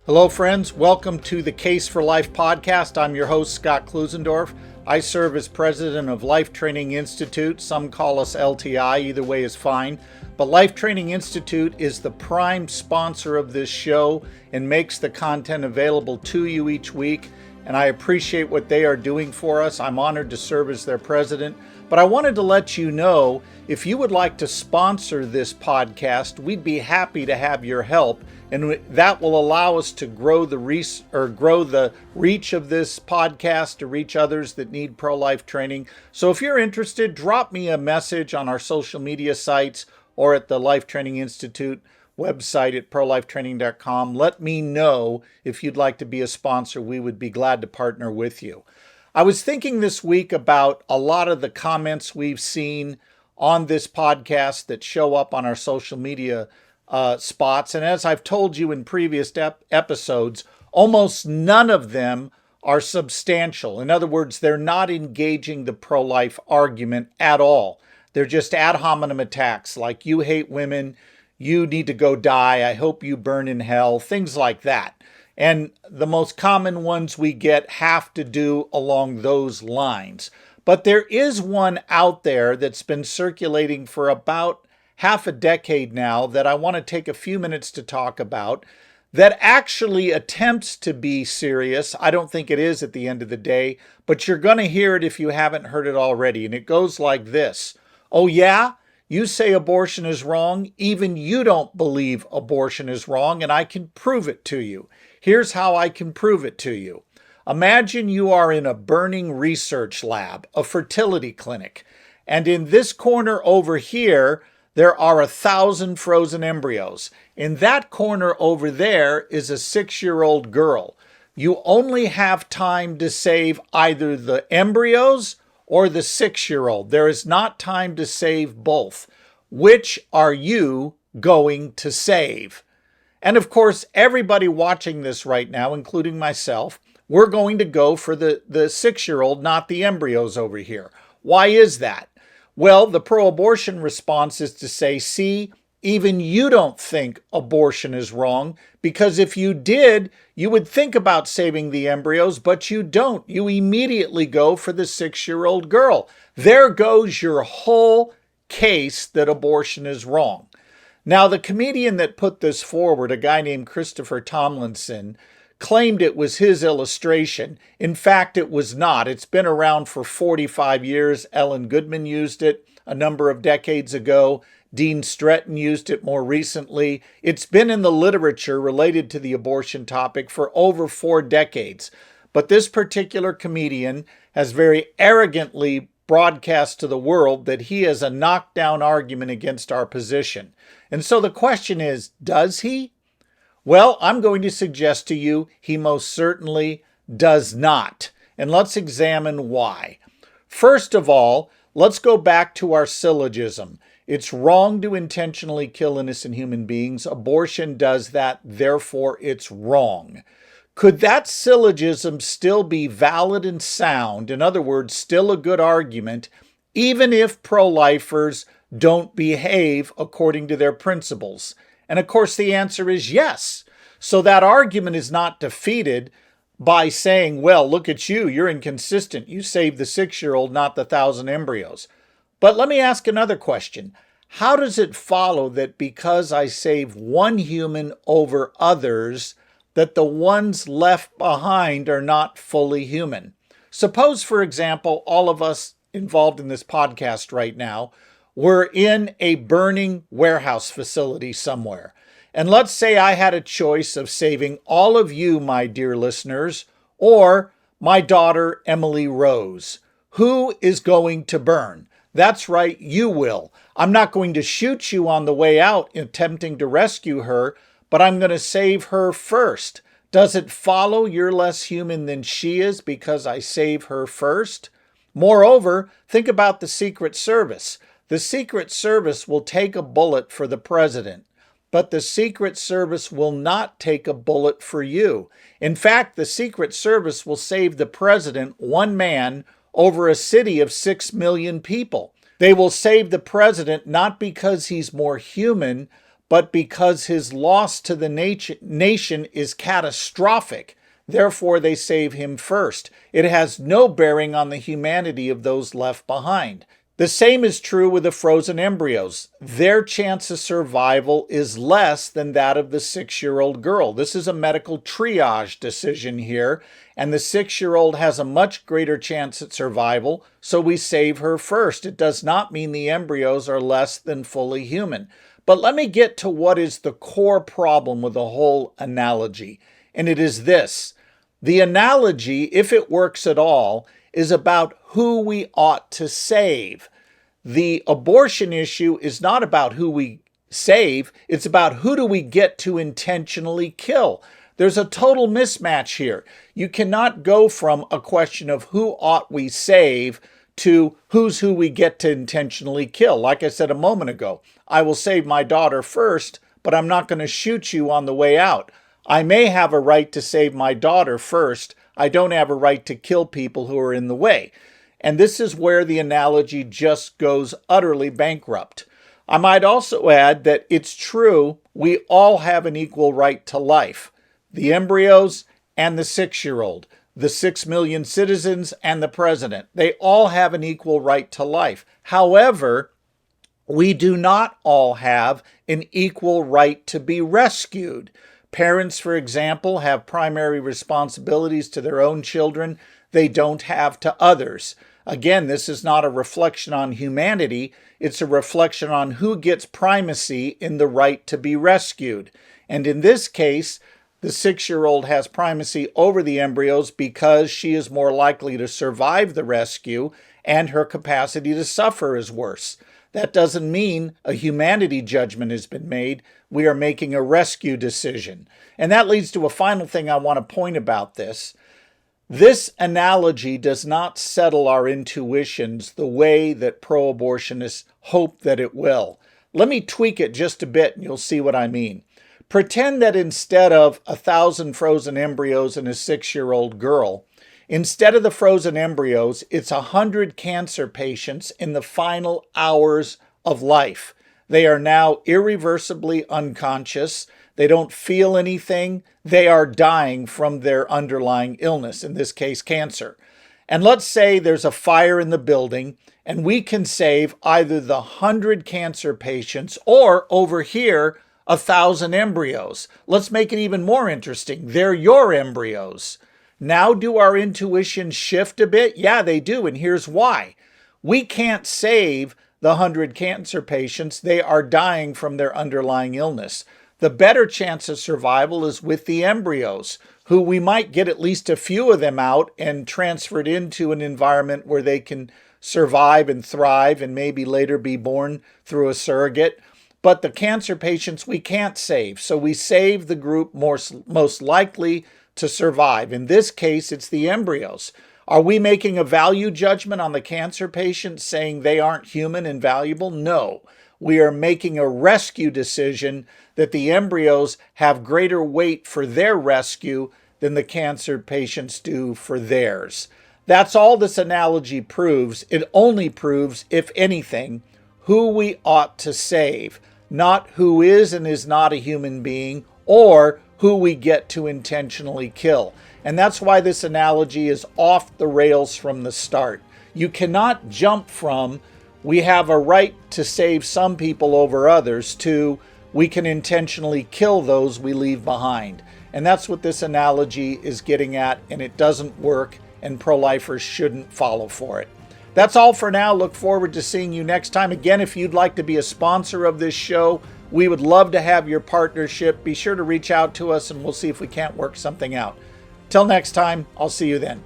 Hello, friends. Welcome to the Case for Life podcast. I'm your host, Scott Klusendorf. I serve as president of Life Training Institute. Some call us LTI. Either way is fine. But Life Training Institute is the prime sponsor of this show and makes the content available to you each week. And I appreciate what they are doing for us. I'm honored to serve as their president. But I wanted to let you know, if you would like to sponsor this podcast, we'd be happy to have your help. And that will allow us to grow the reach of this podcast to reach others that need pro-life training. So if you're interested, drop me a message on our social media sites or at the Life Training Institute website at prolifetraining.com. Let me know if you'd like to be a sponsor. We would be glad to partner with you. I was thinking this week about a lot of the comments we've seen on this podcast that show up on our social media spots. And as I've told you in previous episodes, almost none of them are substantial. In other words, they're not engaging the pro-life argument at all. They're just ad hominem attacks like, you hate women, you need to go die, I hope you burn in hell, things like that. And the most common ones we get have to do along those lines. But there is one out there that's been circulating for about half a decade now that I want to take a few minutes to talk about that actually attempts to be serious. I don't think it is at the end of the day, but you're going to hear it if you haven't heard it already. And it goes like this. Oh yeah? You say abortion is wrong. Even you don't believe abortion is wrong, and I can prove it to you. Here's how I can prove it to you. Imagine you are in a burning research lab, a fertility clinic, and in this corner over here, there are 1,000 frozen embryos. In that corner over there is a 6-year-old girl. You only have time to save either the embryos or the 6-year-old. There is not time to save both. Which are you going to save? And of course, everybody watching this right now, including myself, we're going to go for the 6-year-old, not the embryos over here. Why is that? Well, the pro-abortion response is to say, see, even you don't think abortion is wrong, because if you did, you would think about saving the embryos, but you don't. You immediately go for the 6-year-old girl. There goes your whole case that abortion is wrong. Now, the comedian that put this forward, a guy named Christopher Tomlinson, claimed it was his illustration. In fact, it was not. It's been around for 45 years. Ellen Goodman used it a number of decades ago. Dean Stretton used it more recently. It's been in the literature related to the abortion topic for over 4 decades. But this particular comedian has very arrogantly broadcast to the world that he has a knockdown argument against our position. And so the question is, does he? Well, I'm going to suggest to you he most certainly does not. And let's examine why. First of all, let's go back to our syllogism. It's wrong to intentionally kill innocent human beings. Abortion does that, therefore it's wrong. Could that syllogism still be valid and sound, in other words, still a good argument, even if pro-lifers don't behave according to their principles? And of course, the answer is yes. So that argument is not defeated by saying, well, look at you, you're inconsistent. You saved the 6-year-old, not the 1,000 embryos. But let me ask another question. How does it follow that because I save one human over others, that the ones left behind are not fully human? Suppose, for example, all of us involved in this podcast right now were in a burning warehouse facility somewhere. And let's say I had a choice of saving all of you, my dear listeners, or my daughter, Emily Rose. Who is going to burn? That's right, you will. I'm not going to shoot you on the way out attempting to rescue her, but I'm going to save her first. Does it follow you're less human than she is because I save her first? Moreover, think about the Secret Service. The Secret Service will take a bullet for the president, but the Secret Service will not take a bullet for you. In fact, the Secret Service will save the president, one man, over a city of 6 million people. They will save the president not because he's more human, but because his loss to the nation is catastrophic. Therefore, they save him first. It has no bearing on the humanity of those left behind. The same is true with the frozen embryos. Their chance of survival is less than that of the 6-year-old girl. This is a medical triage decision here, and the 6-year-old has a much greater chance at survival, so we save her first. It does not mean the embryos are less than fully human. But let me get to what is the core problem with the whole analogy, and it is this. The analogy, if it works at all, is about who we ought to save. The abortion issue is not about who we save, it's about who do we get to intentionally kill. There's a total mismatch here. You cannot go from a question of who ought we save to who's who we get to intentionally kill. Like I said a moment ago, I will save my daughter first, but I'm not going to shoot you on the way out. I may have a right to save my daughter first. I don't have a right to kill people who are in the way. And this is where the analogy just goes utterly bankrupt. I might also add that it's true we all have an equal right to life. The embryos and the 6-year-old, the 6 million citizens and the president, they all have an equal right to life. However, we do not all have an equal right to be rescued. Parents, for example, have primary responsibilities to their own children they don't have to others. Again, this is not a reflection on humanity. It's a reflection on who gets primacy in the right to be rescued. And in this case, the 6-year-old has primacy over the embryos because she is more likely to survive the rescue and her capacity to suffer is worse. That doesn't mean a humanity judgment has been made. We are making a rescue decision. And that leads to a final thing I want to point about this. This analogy does not settle our intuitions the way that pro-abortionists hope that it will. Let me tweak it just a bit and you'll see what I mean. Pretend that instead of 1,000 frozen embryos in a 6-year-old girl, instead of the frozen embryos, it's 100 cancer patients in the final hours of life. They are now irreversibly unconscious. They don't feel anything. They are dying from their underlying illness, in this case, cancer. And let's say there's a fire in the building and we can save either the 100 cancer patients or over here, 1,000 embryos. Let's make it even more interesting. They're your embryos. Now, do our intuitions shift a bit? Yeah, they do, and here's why. We can't save the 100 cancer patients. They are dying from their underlying illness. The better chance of survival is with the embryos, who we might get at least a few of them out and transferred into an environment where they can survive and thrive and maybe later be born through a surrogate. But the cancer patients we can't save, so we save the group most likely to survive. In this case, it's the embryos. Are we making a value judgment on the cancer patients saying they aren't human and valuable? No. We are making a rescue decision that the embryos have greater weight for their rescue than the cancer patients do for theirs. That's all this analogy proves. It only proves, if anything, who we ought to save, not who is and is not a human being or who we get to intentionally kill. And that's why this analogy is off the rails from the start. You cannot jump from we have a right to save some people over others to we can intentionally kill those we leave behind. And that's what this analogy is getting at, and it doesn't work, and pro-lifers shouldn't follow for it. That's all for now. Look forward to seeing you next time. Again, if you'd like to be a sponsor of this show, we would love to have your partnership. Be sure to reach out to us and we'll see if we can't work something out. Till next time, I'll see you then.